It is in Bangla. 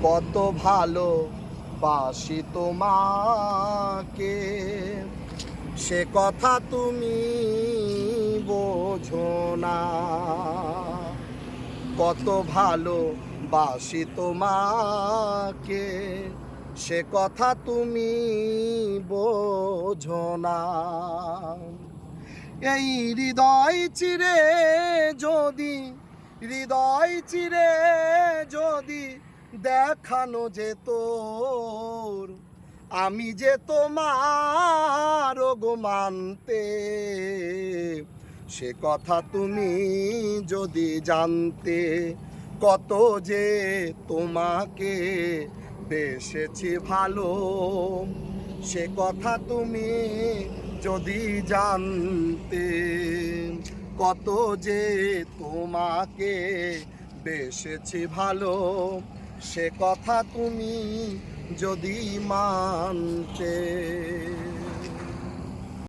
কত ভালো বাসি তোমাকে, সে কথা তুমি বোঝো না। কত ভালো বাসি তোমাকে, সে কথা তুমি বোঝো না। এই হৃদয় চিরে যদি দেখানো যেত, আমি যে তোমার গো মানতে, সে কথা তুমি যদি জানতে। কত যে তোমাকে বেসেছি ভালো, সে কথা তুমি যদি জানতে। কত যে তোমাকে বেসেছি ভালো, সে কথা তুমি যদি মানতে।